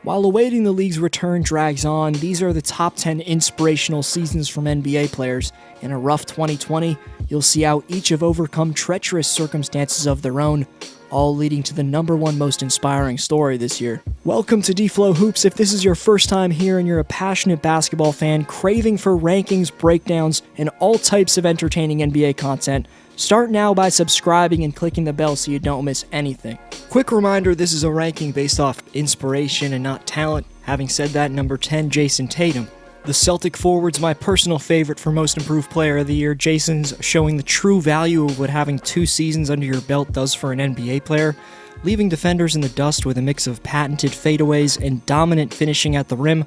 While awaiting the league's return drags on, these are the top 10 inspirational seasons from NBA players. In a rough 2020, you'll see how each have overcome treacherous circumstances of their own, all leading to the #1 most inspiring story this year. Welcome to D-Flow Hoops. If this is your first time here and you're a passionate basketball fan craving for rankings, breakdowns, and all types of entertaining NBA content, start now by subscribing and clicking the bell so you don't miss anything. Quick reminder, this is a ranking based off inspiration and not talent. Having said that, number 10, Jason Tatum. The Celtic forward's my personal favorite for most improved player of the year. Jason's showing the true value of what having 2 seasons under your belt does for an NBA player, leaving defenders in the dust with a mix of patented fadeaways and dominant finishing at the rim.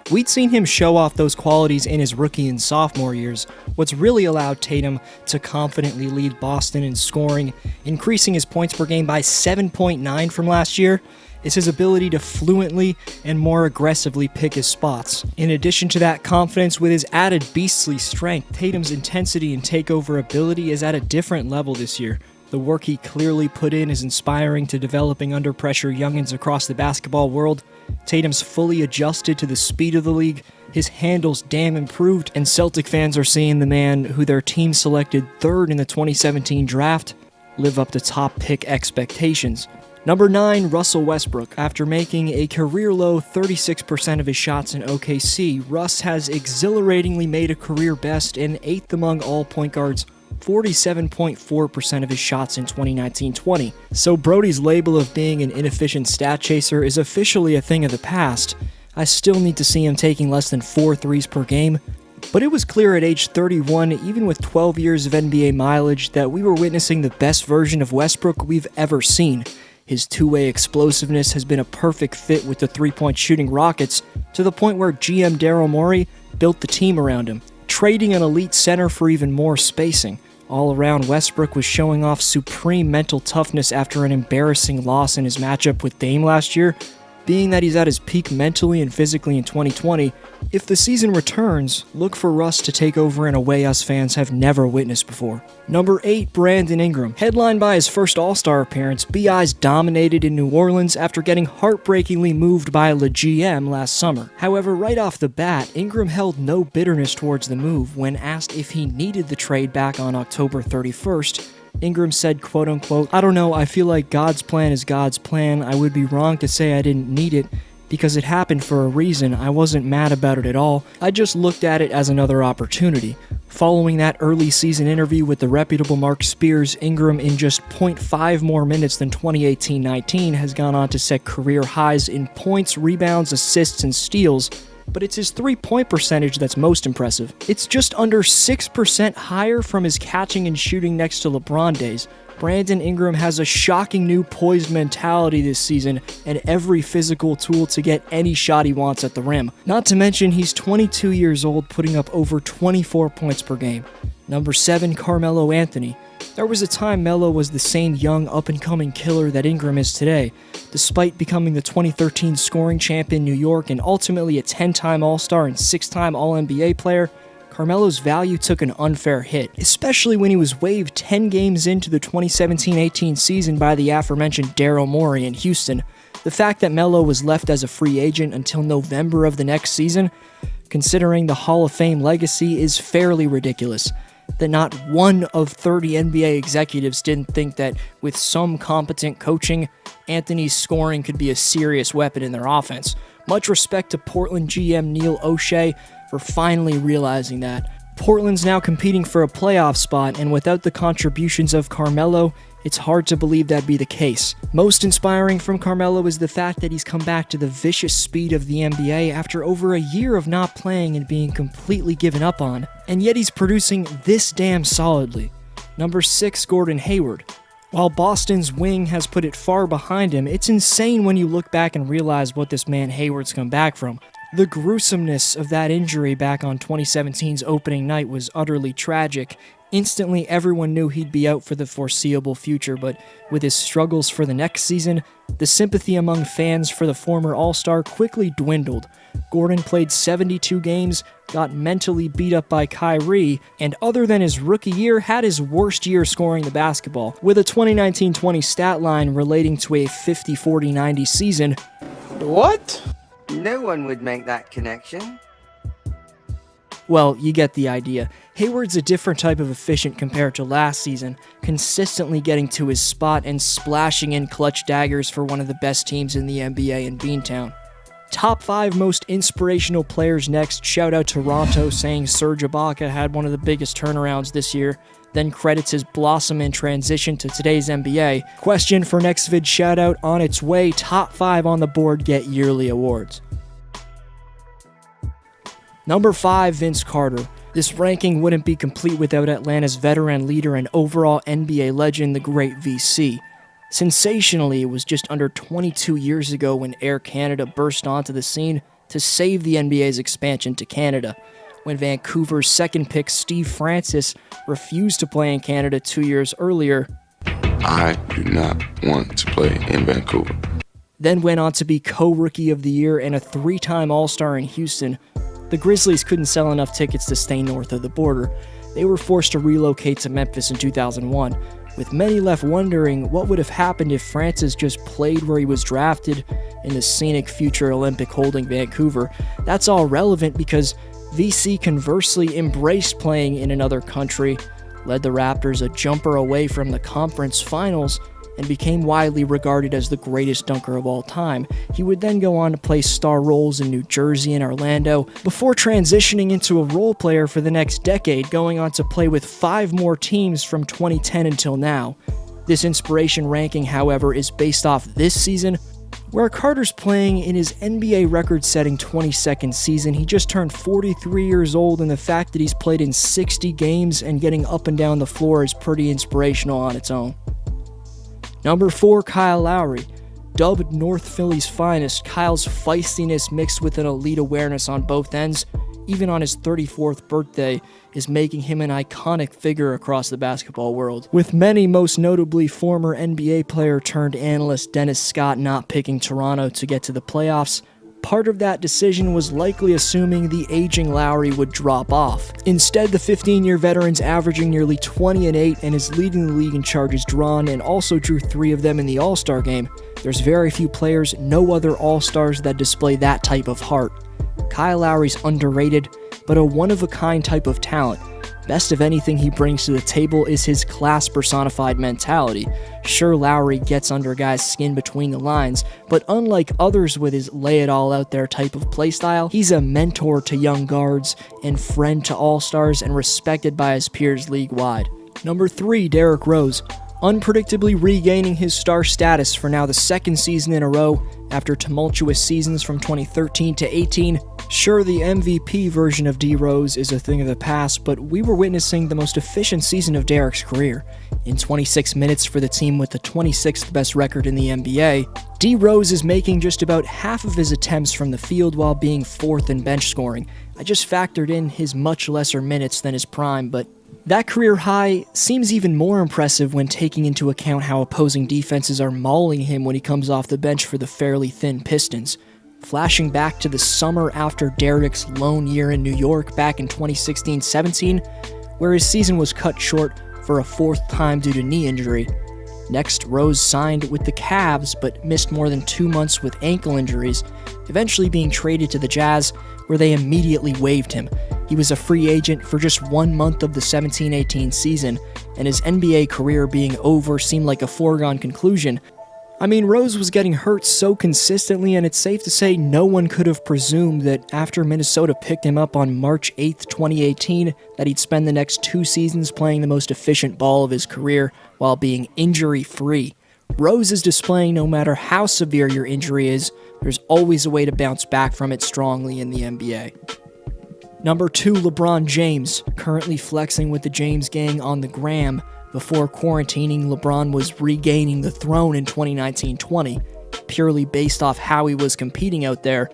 We'd seen him show off those qualities in his rookie and sophomore years. What's really allowed Tatum to confidently lead Boston in scoring, increasing his points per game by 7.9 from last year, is his ability to fluently and more aggressively pick his spots. In addition to that confidence, with his added beastly strength, Tatum's intensity and takeover ability is at a different level this year. The work he clearly put in is inspiring to developing under pressure youngins across the basketball world. Tatum's fully adjusted to the speed of the league, his handle's damn improved, and Celtic fans are seeing the man who their team selected 3rd in the 2017 draft live up to top pick expectations. Number 9, Russell Westbrook. After making a career-low 36% of his shots in OKC, Russ has exhilaratingly made a career best and 8th among all point guards, 47.4% of his shots in 2019-20. So Brody's label of being an inefficient stat chaser is officially a thing of the past. I still need to see him taking less than 4 threes per game. But it was clear at age 31, even with 12 years of NBA mileage, that we were witnessing the best version of Westbrook we've ever seen. His two-way explosiveness has been a perfect fit with the three-point shooting Rockets, to the point where GM Daryl Morey built the team around him, trading an elite center for even more spacing. All around, Westbrook was showing off supreme mental toughness after an embarrassing loss in his matchup with Dame last year. Being that he's at his peak mentally and physically in 2020, if the season returns, look for Russ to take over in a way us fans have never witnessed before. Number 8, Brandon Ingram. Headlined by his first All-Star appearance, BI's dominated in New Orleans after getting heartbreakingly moved by the GM last summer. However, right off the bat, Ingram held no bitterness towards the move. When asked if he needed the trade back on October 31st, Ingram said, quote-unquote, "I don't know, I feel like God's plan is God's plan. I would be wrong to say I didn't need it, because it happened for a reason. I wasn't mad about it at all. I just looked at it as another opportunity." Following that early season interview with the reputable Mark Spears, Ingram, in just 0.5 more minutes than 2018-19, has gone on to set career highs in points, rebounds, assists, and steals. But it's his three-point percentage that's most impressive. It's just under 6% higher from his catching and shooting next to LeBron days. Brandon Ingram has a shocking new poised mentality this season and every physical tool to get any shot he wants at the rim. Not to mention, he's 22 years old, putting up over 24 points per game. Number 7, Carmelo Anthony. There was a time Melo was the same young, up-and-coming killer that Ingram is today. Despite becoming the 2013 scoring champ in New York and ultimately a 10-time All-Star and 6-time All-NBA player, Carmelo's value took an unfair hit, especially when he was waived 10 games into the 2017-18 season by the aforementioned Daryl Morey in Houston. The fact that Melo was left as a free agent until November of the next season, considering the Hall of Fame legacy, is fairly ridiculous. That not one of 30 NBA executives didn't think that with some competent coaching, Anthony's scoring could be a serious weapon in their offense. Much respect to Portland GM Neil O'Shea for finally realizing that. Portland's now competing for a playoff spot, and without the contributions of Carmelo, it's hard to believe that'd be the case. Most inspiring from Carmelo is the fact that he's come back to the vicious speed of the NBA after over a year of not playing and being completely given up on, and yet he's producing this damn solidly. Number 6, Gordon Hayward. While Boston's wing has put it far behind him, it's insane when you look back and realize what this man Hayward's come back from. The gruesomeness of that injury back on 2017's opening night was utterly tragic. Instantly, everyone knew he'd be out for the foreseeable future, but with his struggles for the next season, the sympathy among fans for the former All-Star quickly dwindled. Gordon played 72 games, got mentally beat up by Kyrie, and other than his rookie year, had his worst year scoring the basketball, with a 2019-20 stat line relating to a 50-40-90 season. What? No one would make that connection. Well, you get the idea. Hayward's a different type of efficient compared to last season, consistently getting to his spot and splashing in clutch daggers for one of the best teams in the NBA in Beantown. Top 5 most inspirational players next. Shout out Toronto saying Serge Ibaka had one of the biggest turnarounds this year, then credits his blossom and transition to today's NBA. Question for next vid shout out on its way. Top 5 on the board get yearly awards. Number 5, Vince Carter. This ranking wouldn't be complete without Atlanta's veteran leader and overall NBA legend, the great VC. Sensationally, it was just under 22 years ago when Air Canada burst onto the scene to save the NBA's expansion to Canada, when Vancouver's second pick Steve Francis refused to play in Canada 2 years earlier. I do not want to play in Vancouver. Then went on to be co-rookie of the year and a 3-time All-Star in Houston. The Grizzlies couldn't sell enough tickets to stay north of the border. They were forced to relocate to Memphis in 2001, with many left wondering what would have happened if Francis just played where he was drafted in the scenic future Olympic holding Vancouver. That's all relevant because VC conversely embraced playing in another country, led the Raptors a jumper away from the conference finals, and became widely regarded as the greatest dunker of all time. He would then go on to play star roles in New Jersey and Orlando, before transitioning into a role player for the next decade, going on to play with 5 more teams from 2010 until now. This inspiration ranking, however, is based off this season, where Carter's playing in his NBA record-setting 22nd season. He just turned 43 years old, and the fact that he's played in 60 games and getting up and down the floor is pretty inspirational on its own. Number 4, Kyle Lowry. Dubbed North Philly's finest, Kyle's feistiness mixed with an elite awareness on both ends, even on his 34th birthday, is making him an iconic figure across the basketball world. With many, most notably former NBA player turned analyst Dennis Scott not picking Toronto to get to the playoffs, part of that decision was likely assuming the aging Lowry would drop off. Instead, the 15-year veteran's averaging nearly 20-8 and is leading the league in charges drawn, and also drew 3 of them in the All-Star game. There's very few players, no other All-Stars that display that type of heart. Kyle Lowry's underrated, but a one-of-a-kind type of talent. Best of anything he brings to the table is his class-personified mentality. Sure, Lowry gets under guys' skin between the lines, but unlike others with his lay-it-all-out-there type of playstyle, he's a mentor to young guards and friend to all-stars and respected by his peers league-wide. Number 3, Derrick Rose. Unpredictably regaining his star status for now the 2nd season in a row after tumultuous seasons from 2013 to 18. Sure, the MVP version of D-Rose is a thing of the past, but we were witnessing the most efficient season of Derrick's career. In 26 minutes for the team with the 26th best record in the NBA, D-Rose is making just about half of his attempts from the field while being 4th in bench scoring. I just factored in his much lesser minutes than his prime, but that career high seems even more impressive when taking into account how opposing defenses are mauling him when he comes off the bench for the fairly thin Pistons. Flashing back to the summer after Derrick's lone year in New York back in 2016-17, where his season was cut short for a 4th time due to knee injury. Next, Rose signed with the Cavs but missed more than 2 months with ankle injuries, eventually being traded to the Jazz, where they immediately waived him. He was a free agent for just 1 month of the 17-18 season, and his NBA career being over seemed like a foregone conclusion. I mean, Rose was getting hurt so consistently, and it's safe to say no one could have presumed that after Minnesota picked him up on March 8th, 2018, that he'd spend the next 2 seasons playing the most efficient ball of his career while being injury-free. Rose is displaying no matter how severe your injury is, there's always a way to bounce back from it strongly in the NBA. Number 2, LeBron James, currently flexing with the James Gang on the gram. Before quarantining, LeBron was regaining the throne in 2019-20, purely based off how he was competing out there.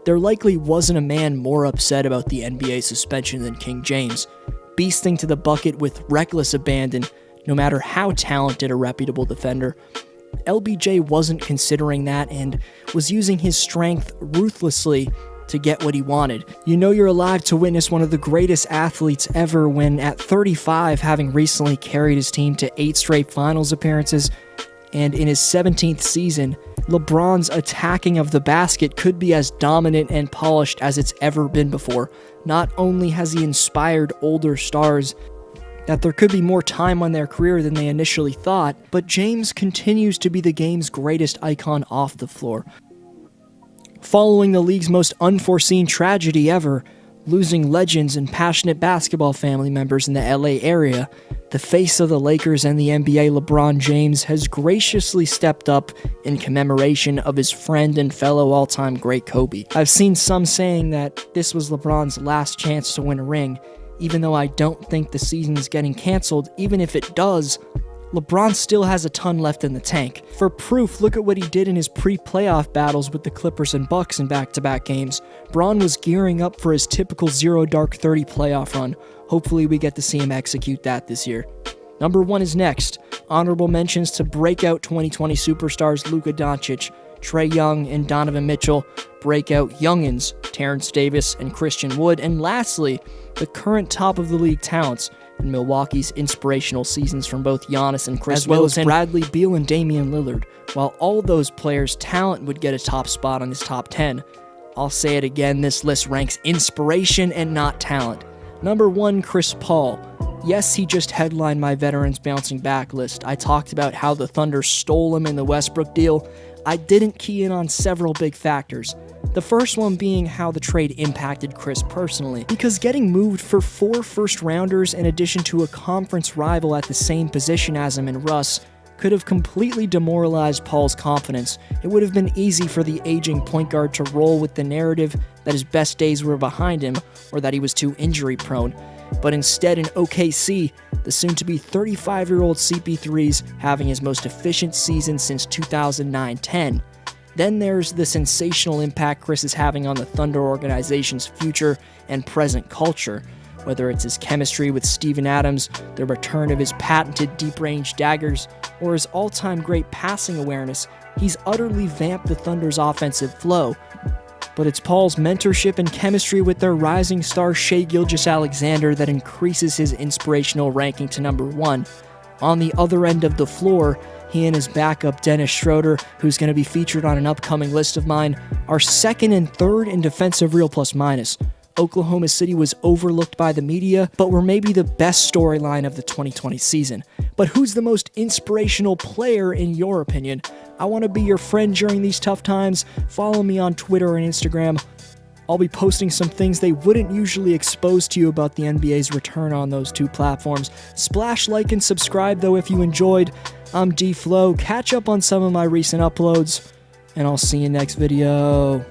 There likely wasn't a man more upset about the NBA suspension than King James, beasting to the bucket with reckless abandon, no matter how talented a reputable defender. LBJ wasn't considering that and was using his strength ruthlessly to get what he wanted. You know you're alive to witness one of the greatest athletes ever when, at 35, having recently carried his team to 8 straight finals appearances, And in his 17th season, LeBron's attacking of the basket could be as dominant and polished as it's ever been before. Not only has he inspired older stars that there could be more time on their career than they initially thought, but James continues to be the game's greatest icon off the floor. Following the league's most unforeseen tragedy ever, losing legends and passionate basketball family members in the LA area, the face of the Lakers and the NBA, LeBron James, has graciously stepped up in commemoration of his friend and fellow all-time great Kobe. I've seen some saying that this was LeBron's last chance to win a ring, even though I don't think the season is getting canceled. Even if it does, LeBron still has a ton left in the tank. For proof, look at what he did in his pre-playoff battles with the Clippers and Bucks in back-to-back games. Bron was gearing up for his typical zero dark 30 playoff run. Hopefully we get to see him execute that this year. Number 1 is next. Honorable mentions to breakout 2020 superstars Luka Doncic, Trae Young, and Donovan Mitchell, breakout youngins Terrence Davis and Christian Wood, and lastly, the current top of the league talents in Milwaukee's inspirational seasons from both Giannis and Chris Middleton, as well as Bradley Beal and Damian Lillard. While all those players' talent would get a top spot on his top 10, I'll say it again, this list ranks inspiration and not talent. Number 1, Chris Paul. Yes, he just headlined my Veterans Bouncing Back list. I talked about how the Thunder stole him in the Westbrook deal. I didn't key in on several big factors. The first one being how the trade impacted Chris personally, because getting moved for 4 first-rounders in addition to a conference rival at the same position as him and Russ could have completely demoralized Paul's confidence. It would have been easy for the aging point guard to roll with the narrative that his best days were behind him or that he was too injury-prone. But instead in OKC, the soon-to-be 35-year-old CP3's having his most efficient season since 2009-10. Then there's the sensational impact Chris is having on the Thunder organization's future and present culture. Whether it's his chemistry with Steven Adams, the return of his patented deep-range daggers, or his all-time great passing awareness, he's utterly vamped the Thunder's offensive flow. But it's Paul's mentorship and chemistry with their rising star Shai Gilgeous-Alexander that increases his inspirational ranking to number 1. On the other end of the floor, he and his backup Dennis Schroeder, who's going to be featured on an upcoming list of mine, are 2nd and 3rd in defensive real plus minus. Oklahoma City was overlooked by the media, but were maybe the best storyline of the 2020 season. But who's the most inspirational player in your opinion? I want to be your friend during these tough times. Follow me on Twitter and Instagram. I'll be posting some things they wouldn't usually expose to you about the NBA's return on those 2 platforms. Splash like and subscribe though if you enjoyed. I'm D-Flow. Catch up on some of my recent uploads, and I'll see you next video.